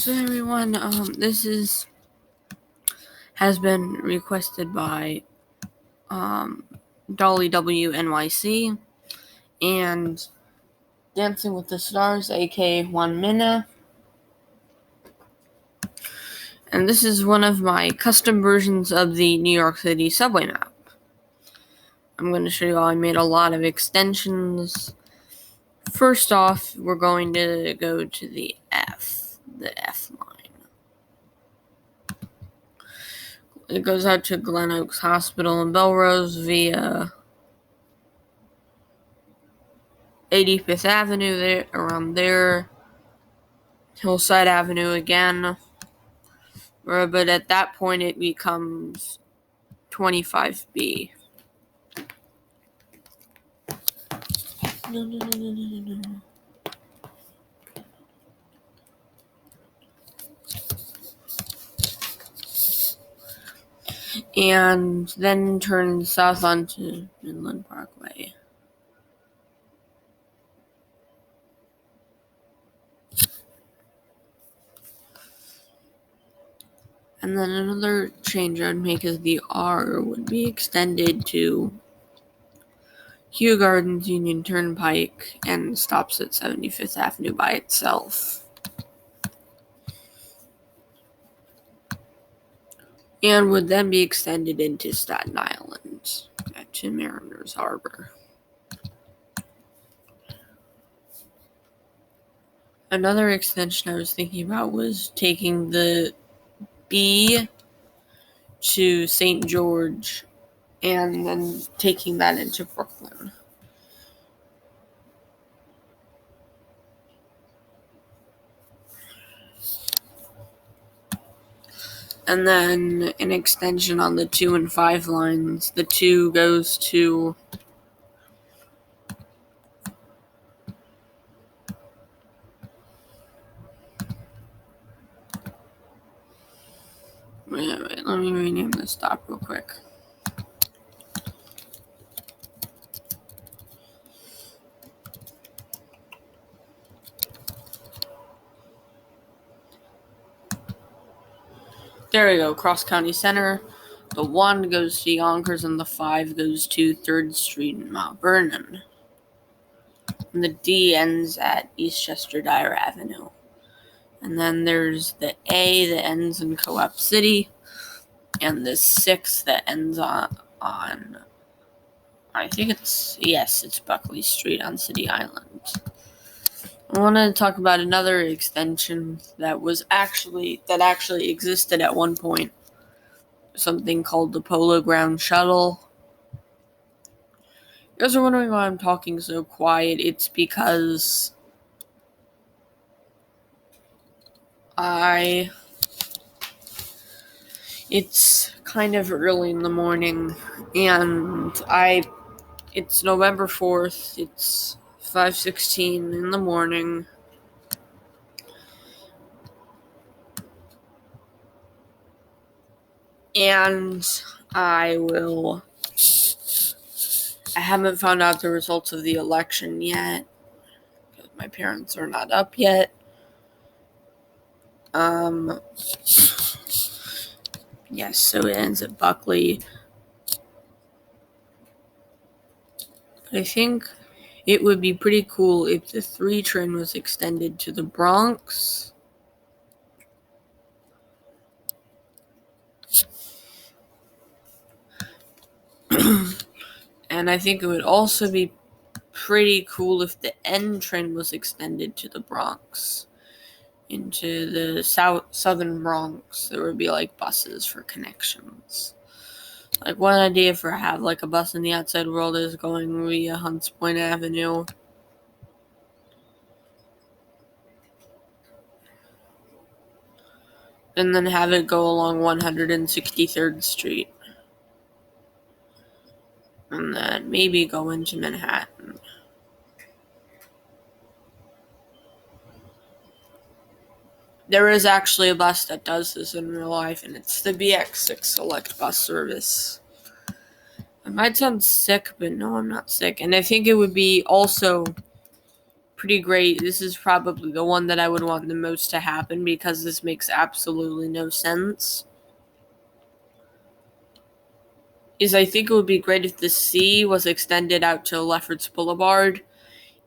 So everyone, this has been requested by dollywnyc and Dancing with the Stars, aka Juan Mena. And this is one of my custom versions of the New York City subway map. I'm going to show you how I made a lot of extensions. First off, we're going to go to the F line. It goes out to Glen Oaks Hospital in Belrose via 85th Avenue, there, around there, Hillside Avenue again, but at that point it becomes 25B. No. And then turn south onto Midland Parkway. And then another change I'd make is the R would be extended to Kew Gardens Union Turnpike and stops at 75th Avenue by itself. And would then be extended into Staten Island to Mariners Harbor. Another extension I was thinking about was taking the B to St. George and then taking that into Brooklyn. And then an extension on the 2 and 5 lines. The 2 goes to Wait, let me rename this stop real quick. There we go, Cross County Center. The 1 goes to Yonkers and the 5 goes to 3rd Street in Mount Vernon. And the D ends at Eastchester Dyer Avenue. And then there's the A that ends in Co-op City. And the 6 that ends on I think it's Buckley Street on City Island. I want to talk about another extension that actually existed at one point. Something called the Polo Ground Shuttle. You guys are wondering why I'm talking so quiet. It's because it's kind of early in the morning, and it's November 4th. It's 5:16 in the morning. And I haven't found out the results of the election yet, because my parents are not up yet. Yes, so it ends at Buckley. I think it would be pretty cool if the 3 train was extended to the Bronx. And I think it would also be pretty cool if the N train was extended to the Bronx. Into the southern Bronx. There would be buses for connections. One idea for a bus in the outside world is going via Hunts Point Avenue. And then have it go along 163rd Street. And then maybe go into Manhattan. There is actually a bus that does this in real life, and it's the BX6 Select Bus Service. I might sound sick, but no, I'm not sick. And I think it would be also pretty great. This is probably the one that I would want the most to happen because this makes absolutely no sense. I think it would be great if the C was extended out to Lefferts Boulevard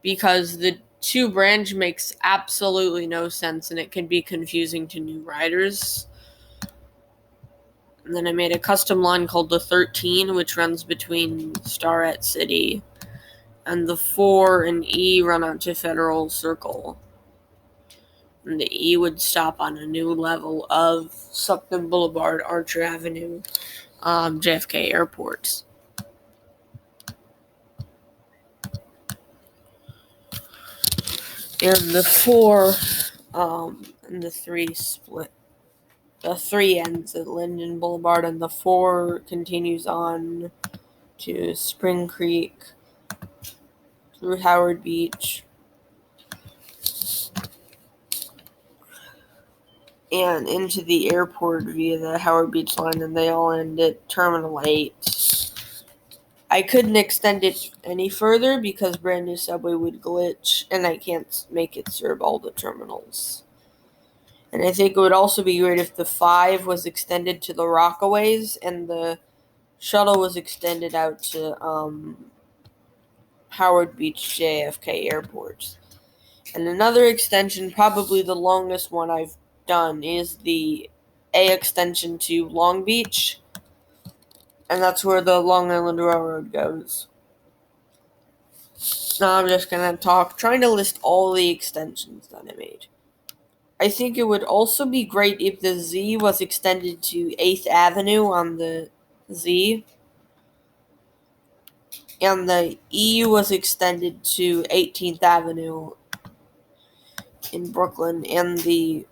because the 2 branch makes absolutely no sense and it can be confusing to new riders. And then I made a custom line called the 13, which runs between Starrett City, and the 4 and E run out to Federal Circle. And the E would stop on a new level of Sutton Boulevard, Archer Avenue, JFK Airport. And the 4 and the 3 split. The 3 ends at Linden Boulevard, and the 4 continues on to Spring Creek, through Howard Beach, and into the airport via the Howard Beach line, and they all end at Terminal 8. I couldn't extend it any further because brand new subway would glitch, and I can't make it serve all the terminals. And I think it would also be great if the 5 was extended to the Rockaways and the shuttle was extended out to Howard Beach JFK Airport. And another extension, probably the longest one I've done, is the A extension to Long Beach. And that's where the Long Island Railroad goes. Now I'm just going to trying to list all the extensions that I made. I think it would also be great if the Z was extended to 8th Avenue on the Z, and the E was extended to 18th Avenue in Brooklyn, and the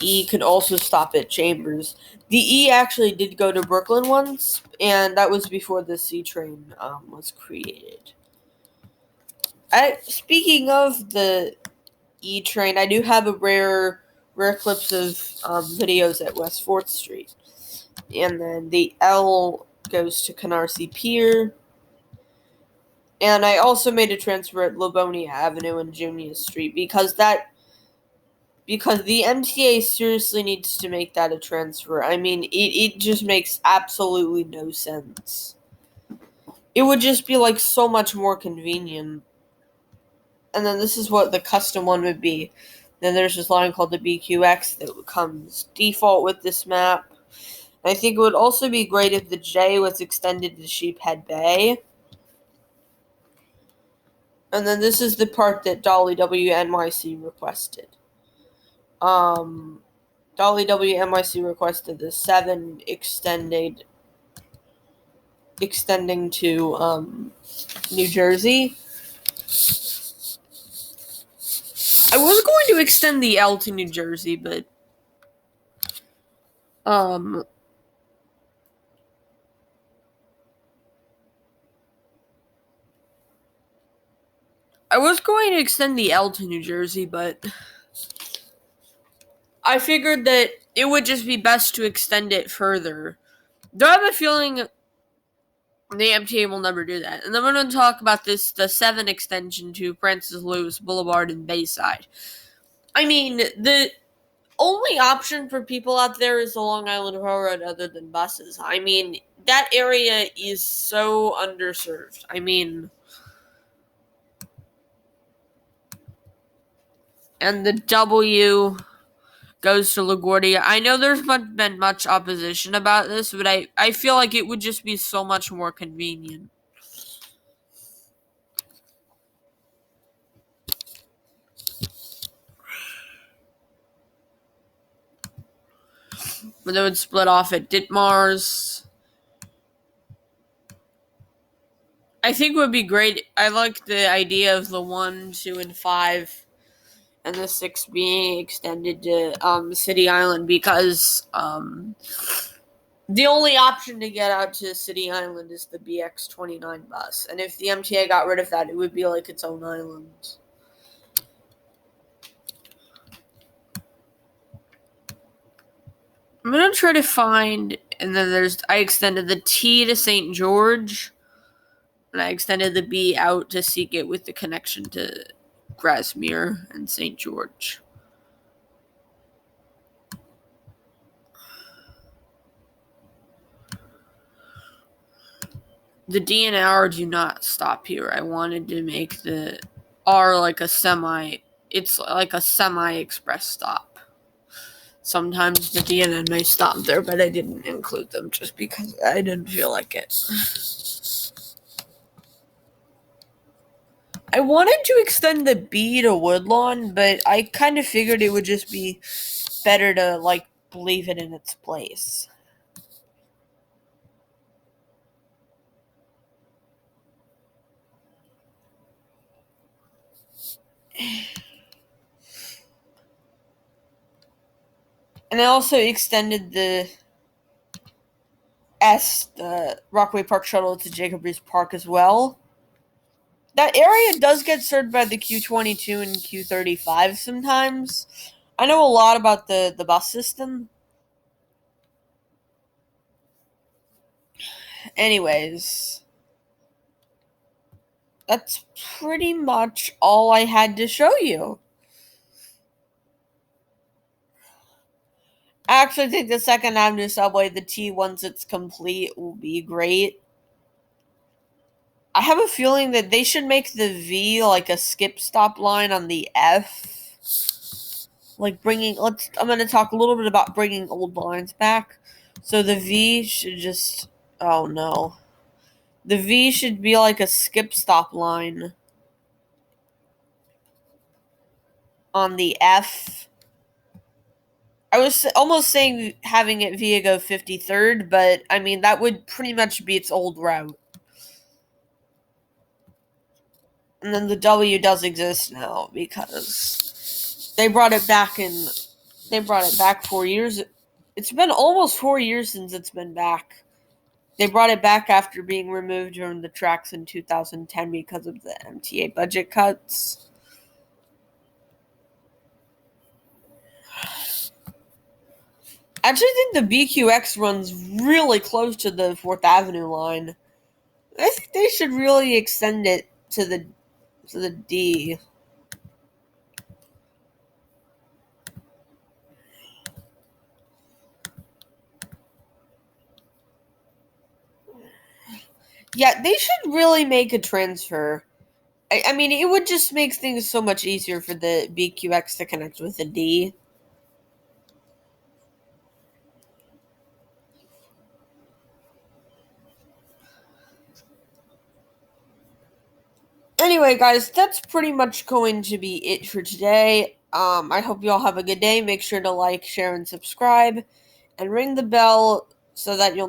E could also stop at Chambers. The E actually did go to Brooklyn once, and that was before the C train was created. Speaking of the E train, I do have a rare clips of videos at West 4th Street. And then the L goes to Canarsie Pier. And I also made a transfer at Livonia Avenue and Junius Street because the MTA seriously needs to make that a transfer. I mean, it just makes absolutely no sense. It would just be like so much more convenient. And then this is what the custom one would be. Then there's this line called the BQX that comes default with this map. And I think it would also be great if the J was extended to Sheephead Bay. And then this is the part that dollywnyc requested. dollywnyc requested the 7 extending to New Jersey. I was going to extend the L to New Jersey, but I was going to extend the L to New Jersey, but I figured that it would just be best to extend it further. Though I have a feeling the MTA will never do that. And then we're going to talk about the 7 extension to Francis Lewis Boulevard in Bayside. I mean, the only option for people out there is the Long Island Railroad other than buses. I mean, that area is so underserved. I mean, and the W goes to LaGuardia. I know there's been much opposition about this, but I feel like it would just be so much more convenient. But they would split off at Ditmars. I think it would be great. I like the idea of the 1, 2, and 5 and the 6 being extended to City Island because the only option to get out to City Island is the BX-29 bus. And if the MTA got rid of that, it would be like its own island. I'm going to try to find, and then I extended the T to St. George. And I extended the B out to seek it with the connection to Grasmere and St. George. The D and R do not stop here. I wanted to make the R like a it's like a semi-express stop. Sometimes the D and N may stop there, but I didn't include them just because I didn't feel like it. I wanted to extend the B to Woodlawn, but I kind of figured it would just be better to, like, leave it in its place. And I also extended the the Rockaway Park shuttle to Jacob Riis Park as well. That area does get served by the Q22 and Q35 sometimes. I know a lot about the bus system. Anyways, that's pretty much all I had to show you. I actually think the Second Avenue subway, the T, once it's complete, will be great. I have a feeling that they should make the V like a skip stop line on the F. Like I'm going to talk a little bit about bringing old lines back. So the V should just, oh no. The V should be like a skip stop line on the F. I was almost saying having it via go 53rd, but I mean, that would pretty much be its old route. And then the W does exist now because they brought it back 4 years. It's been almost 4 years since it's been back. They brought it back after being removed from the tracks in 2010 because of the MTA budget cuts. I actually think the BQX runs really close to the 4th Avenue line. I think they should really extend it to the D. Yeah, they should really make a transfer. I mean, it would just make things so much easier for the BQX to connect with the D. Anyway, guys, that's pretty much going to be it for today. I hope you all have a good day. Make sure to like, share, and subscribe, and ring the bell so that you'll never